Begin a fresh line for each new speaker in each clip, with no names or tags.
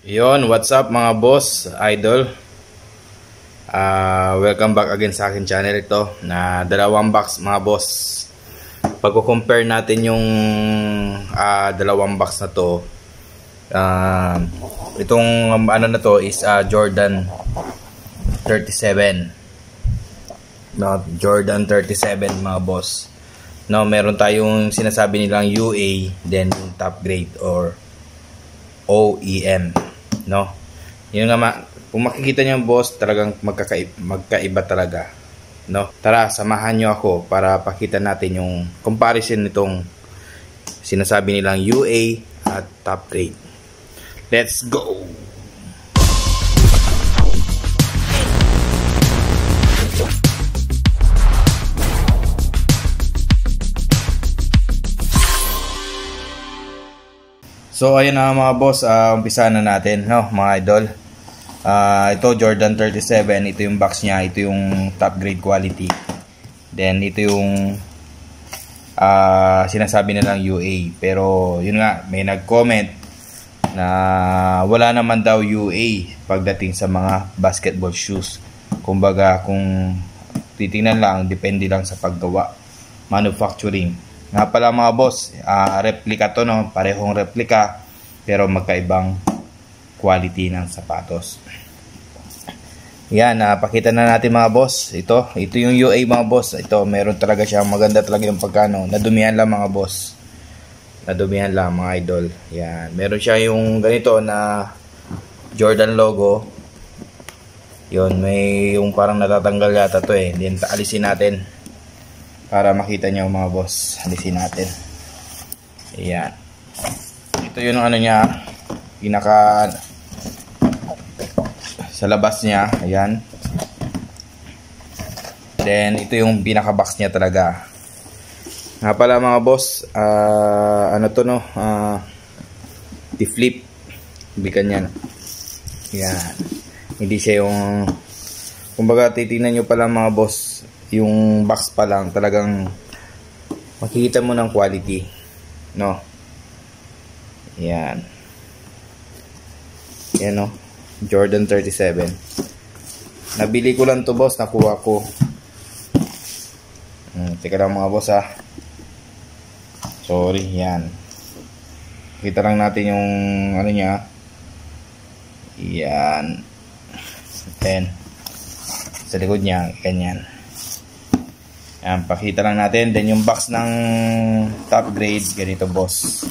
Yon, what's up mga boss, idol? Welcome back again sa akin channel ito na dalawang box mga boss. Pagko-compare natin yung dalawang box na to, itong ano na to is Jordan 37. No, Jordan 37 mga boss. No, meron tayong sinasabi nilang UA, then top grade or OEM. No, yun nga kung makikita niyo boss, talagang magkaiba talaga. No, tara samahan niyo ako para pakita natin yung comparison nitong sinasabi nilang UA at top grade. Let's go. So ayun na mga boss, umpisa na natin, no, mga idol. Ito Jordan 37, ito yung box niya, ito yung top grade quality. Then ito yung sinasabi nilang UA. Pero yun nga, may nag-comment na wala naman daw UA pagdating sa mga basketball shoes. Kumbaga kung titingnan lang, depende lang sa paggawa, manufacturing. Nga pala mga boss, replica to, no? Parehong replica pero magkaibang quality ng sapatos. Yan, pakita na natin mga boss. Ito yung UA mga boss. Ito, meron talaga siya, maganda talaga yung pagkano. Nadumihan lang mga boss. Nadumihan lang mga idol. Yan, meron siya yung ganito na Jordan logo. Yun, may yung parang natatanggal yata to eh. Then alisin natin para makita nyo mga boss. Alisin natin. Ayan. Ito yung ano niya, pinaka sa labas niya. Ayan. Then ito yung pinaka box niya talaga. Nga pala mga boss, ano to no, di-flip. Bigan yan. Ayan. Hindi siya yung, kumbaga titignan nyo pala mga boss, yung box pa lang talagang makikita mo ng quality, no? Yan. Yan, no? Jordan 37. Nabili ko lang to boss, nakuha ko. Teka lang mga boss sorry, yan. Kita lang natin yung ano niya. Yan. Then sa likod niya, ganyan. Yan, pakita lang natin. Then yung box ng top grade, ganito boss.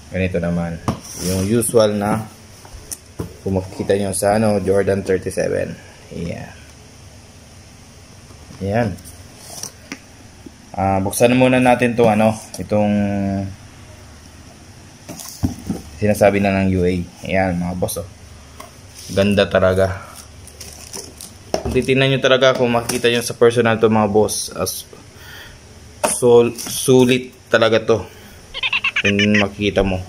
Ganito naman. Yung usual na, kung makikita nyo sa ano, Jordan 37. Yan. Yan. Buksan muna natin to ano, itong sinasabi na ng UA. Yan mga boss, oh. Ganda talaga. Titingnan nyo talaga kung makikita nyo sa personal to mga boss, sulit talaga to. Kung makikita mo,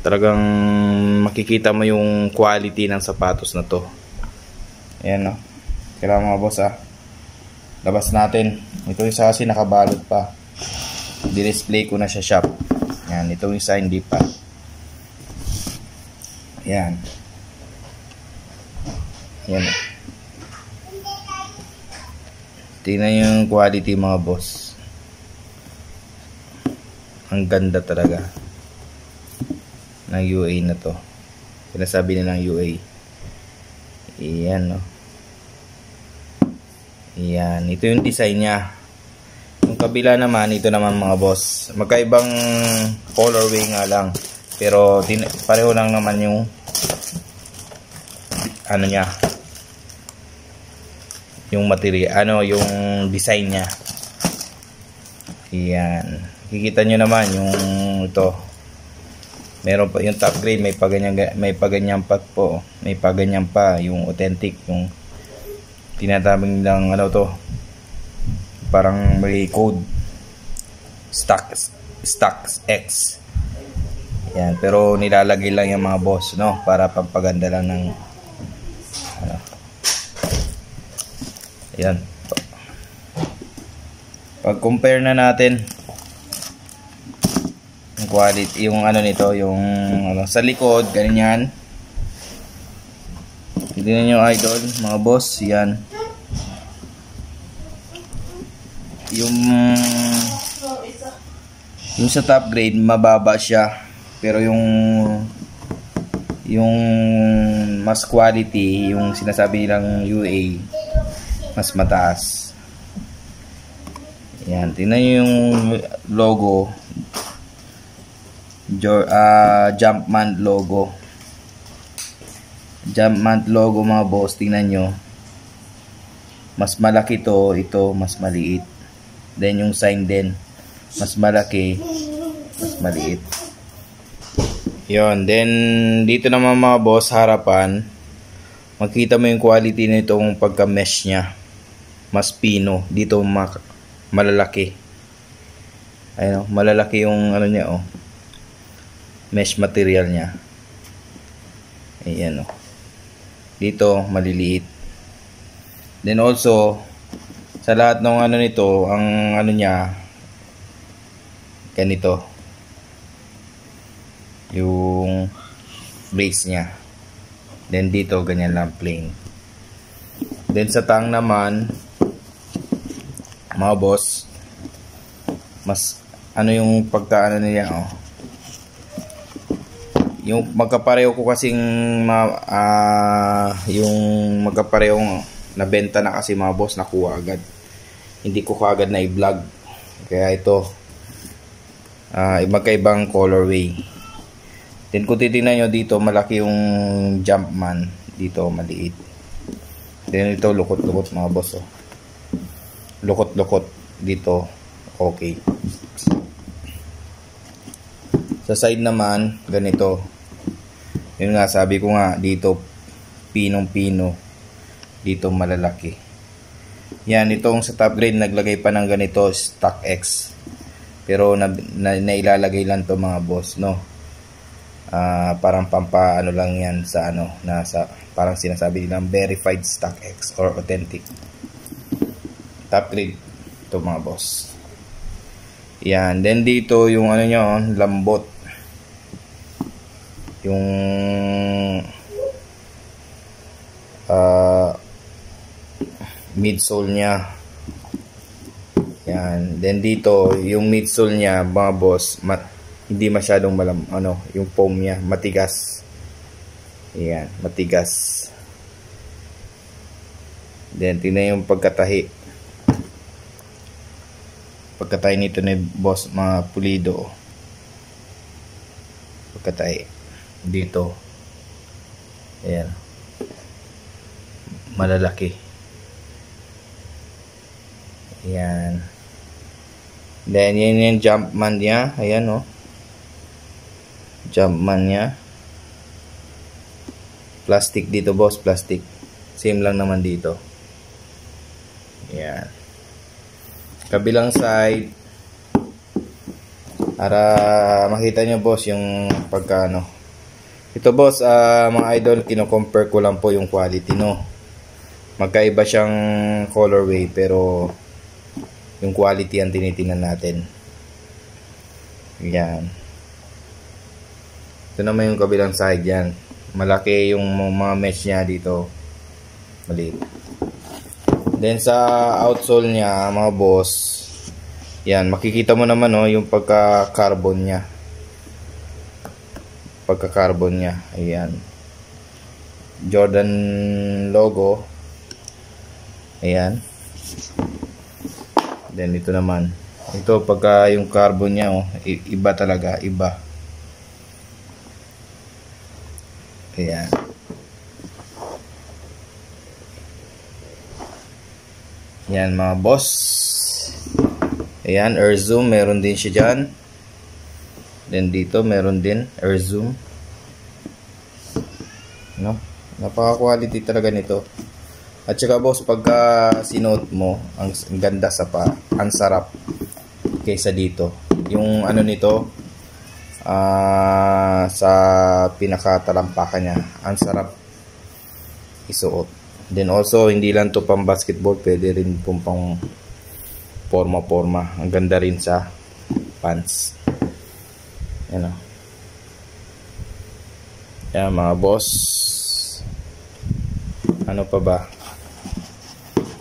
talagang makikita mo yung quality ng sapatos na to. Ayan, no? Kailangan mga boss labas natin. Ito isa kasi nakabalot pa, di-display ko na sa shop. Ayan, itong isa hindi pa. Ayan. Ayan. Tingnan yung quality mga boss. Ang ganda talaga ng UA na to. Sinasabi nilang UA. Iyan, no? Iyan. Ito yung design niya. Yung kabila naman, ito naman mga boss. Magkaibang colorway nga lang. Pero pareho lang naman yung ano niya, yung material, yung design niya. Iyan. Kikita nyo naman yung ito. Meron pa yung top grade, may paganyan pa po. May paganyan pa yung authentic, yung tinatabing lang ano to. Parang may code. Stocks X. Yan, pero nilalagay lang yung mga boss, no, para pampaganda lang ng ano. Yan. Pag compare na natin, quality, yung ano nito, yung ano, sa likod, ganyan. Tignan nyo idol, mga boss, yan. Yung sa top grade, mababa siya. Pero yung mas quality, yung sinasabi nilang UA, mas mataas. Yan, tingnan nyo yung logo. Jumpman logo. Jumpman logo mga boss, tingnan nyo. Mas malaki to, ito mas maliit. Then yung sign din, mas malaki, mas maliit. Yon, then dito naman mga boss, harapan, makita mo yung quality nitong pagka-mesh niya. Mas pino, dito malalaki. Ayun, malalaki yung ano niya, oh. Mesh material niya. Ayan, oh. Dito maliliit. Then also sa lahat ng ano nito, ang ano niya ganito. Yung base niya. Then dito ganyan lang plain. Then sa tang naman mga boss, mas ano yung pagkaano niya, oh. Yung magkapareho ko kasing yung magkaparehong nabenta na kasi mga boss, nakuha agad. Hindi ko kaagad na i-vlog. Kaya ito magkaibang colorway. Then kung titingnan nyo dito, malaki yung Jumpman. Dito maliit. Then ito lukot-lukot mga boss, oh. Lukot-lukot dito. Okay. Sa side naman ganito. Yun nga, sabi ko nga, dito pinong-pino, dito malalaki. Yan, itong sa top grade naglagay pa ng ganito, stock X. Pero nailalagay lang to mga boss, no. Parang pampaano lang yan sa ano, nasa parang sinasabi nilang verified stock X or authentic. Top grade to mga boss. Yan, then dito yung ano nyo, lambot. Yung midsole niya. Yan. Then dito, yung midsole niya, mga boss, hindi masyadong yung foam niya, matigas. Yan, matigas. Then tingnan yung pagkatahi. Pagkatahi nito ni boss, mga pulido. Pagkatahi dito, ayan, malalaki. Ayan. Then yan yung Jumpman niya. Ayan, oh, Jumpman niya. Plastic dito boss, plastic. Same lang naman dito. Ayan. Kabilang side, para makita nyo boss yung pagkano. Ito boss, mga idol, kino-compare ko lang po yung quality, no. Magkaiba siyang colorway, pero yung quality ang tinitingnan natin. Yan. Ito naman yung kabilang side, yan. Malaki yung mga mesh niya dito. Maliit. Then sa outsole niya, mga boss, yan, makikita mo naman, no, yung pagka-carbon niya. Pagka-carbon niya. Ayan. Jordan logo. Ayan. Then ito naman. Ito pagka yung carbon niya, oh, iba talaga, iba. Ayan. Yan mga boss. Ayan, air zoom, meron din siya dyan. Then dito meron din air zoom. No? Napaka-quality talaga nito. At saka boss, pagka sinuot mo, ang ganda sa pa, ang sarap kaysa dito. Yung ano nito, sa pinakatalampakan niya, ang sarap isuot. Then also, hindi lang to pang basketball, pwede rin pang forma-forma. Ang ganda rin sa pants. Yan o. Yan mga boss. Ano pa ba?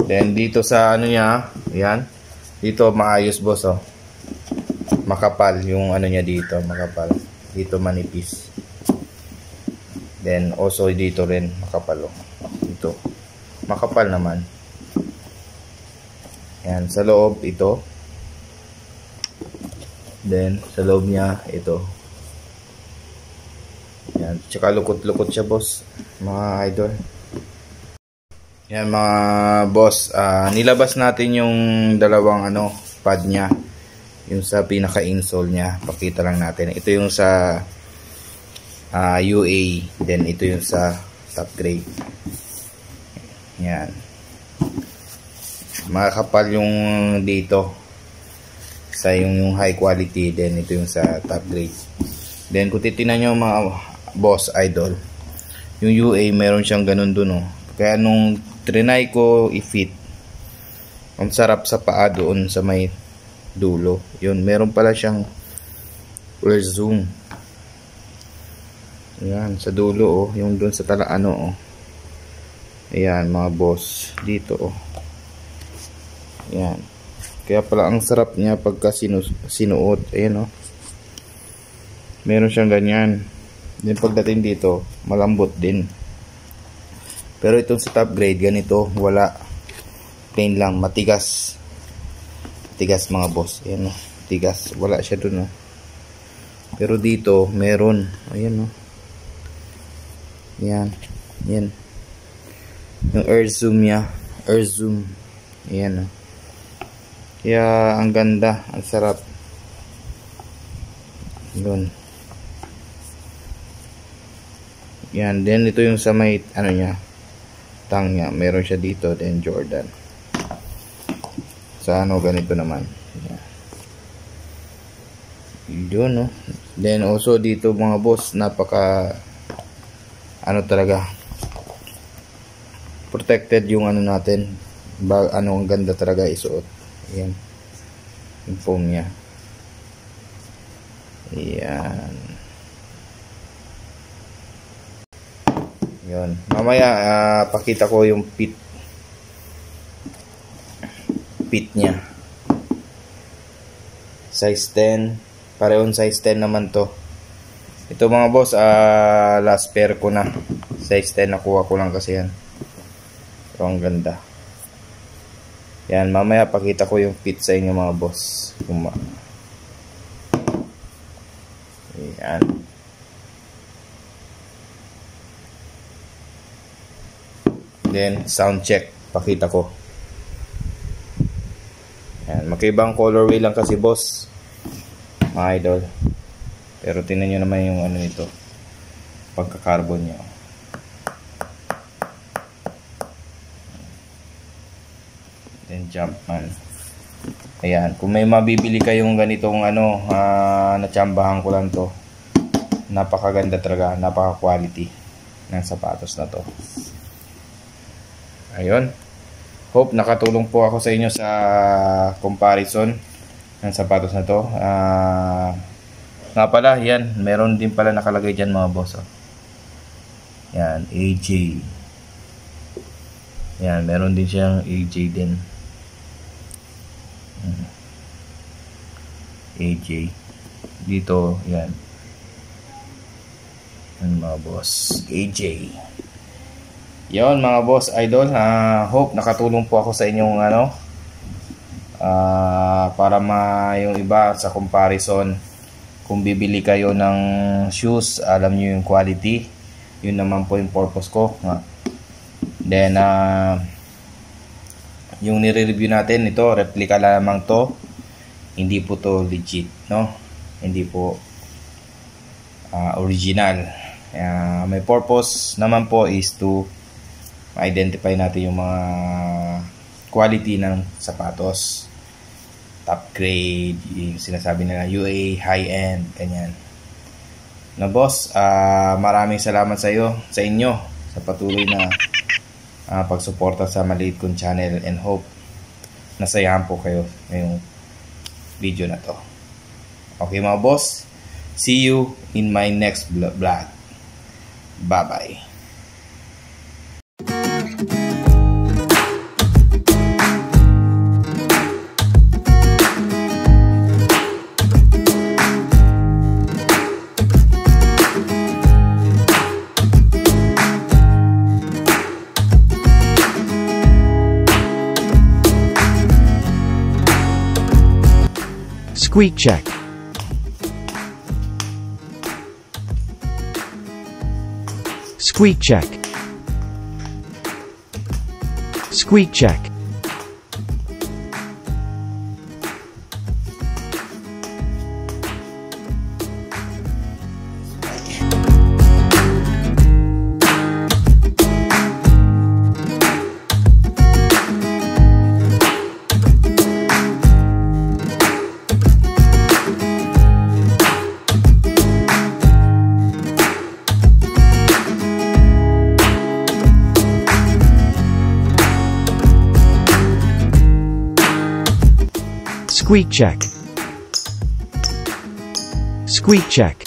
Then dito sa ano niya, yan. Dito maayos boss oh. Makapal yung ano niya dito, makapal. Dito manipis. Then also dito rin makapal oh. Dito. Makapal naman. Yan, sa loob ito. Then sa loob niya ito. Yan, tsaka lukot-lukot siya boss, mga idol. Yan mga boss, nilabas natin yung dalawang ano, pad niya. Yung sa pinaka-insole niya, pakita lang natin. Ito yung sa UA, then ito yung sa top grade. Yan. Makakapal yung dito sa yung high quality, then ito yung sa top grade. Then kung titingnan nyo mga boss idol, yung UA meron siyang ganun dun oh. Kaya nung trinay ko i-fit, ang sarap sa paa doon sa may dulo. Yun, meron pala siyang air zoom. Ayan, sa dulo oh, yung doon sa ano oh. Ayan mga boss, dito oh. Ayan. Kaya pala ang sarap niya pagka sinuot. Ayan oh. Meron siyang ganyan. Then pagdating dito, malambot din. Pero itong sa top grade, ganito, wala. Plain lang, matigas. Matigas mga boss. Ayan o, matigas. Wala siya dun o. Pero dito, meron. Ayan o. Ayan. Ayan. Yung air zoom niya. Air zoom. Ayan o. Kaya, ang ganda. Ang sarap. Doon. Yan. Then, ito yung sa may, ano niya, tang niya. Meron siya dito. Then, Jordan. Sa ano, ganito naman. Yan. Yun, no. Then, also, dito mga boss, napaka, ano talaga, protected yung ano natin. Ano, ang ganda talaga isuot. Yan. Yung foam niya. Yan. Yun. Mamaya, pakita ko yung pit niya. Size 10. Parehong size 10 naman to. Ito mga boss, last pair ko na. Size 10 nakuha ko lang kasi yan. Pero ang ganda. Yan, mamaya pakita ko yung fit sa inyo mga boss. Yan. Then, sound check. Pakita ko. Yan, magkaibang colorway lang kasi boss. Mga idol. Pero tingnan nyo naman yung ano nito. Pagka-carbon nyo. Then, Jumpman. Ayan. Kung may mabibili kayong ganitong ano, natsambahan ko lang to. Napakaganda talaga. Napaka-quality ng sapatos na to. Ayun. Hope nakatulong po ako sa inyo sa comparison ng sapatos na to. Nga pala, yan. Meron din pala nakalagay dyan mga boss. Oh. Yan, AJ. Yan, meron din siyang AJ din. AJ. Dito, yan. Yan mga boss. AJ. Yon mga boss idol, hope nakatulong po ako sa inyong ano, para yung iba sa comparison, kung bibili kayo ng shoes, alam nyo yung quality. Yun naman po yung purpose ko. Then yung nire-review natin, ito replica lamang to, hindi po to legit, no? Hindi po original. May purpose naman po is to identify natin yung mga quality ng sapatos, top grade, yung sinasabi nila UA, high end, ganyan. Na boss, maraming salamat sa inyo sa patuloy na pagsuporta sa maliit kong channel, and hope nasayahan po kayo ngayong video na to. Okay mga boss, See you in my next vlog. Bye-bye.
Squeak check. Squeak check. Squeak check. Squeak check. Squeak check.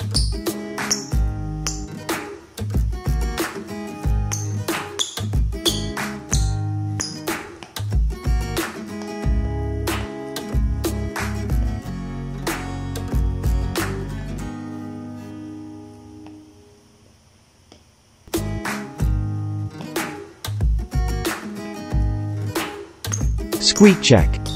Squeak check.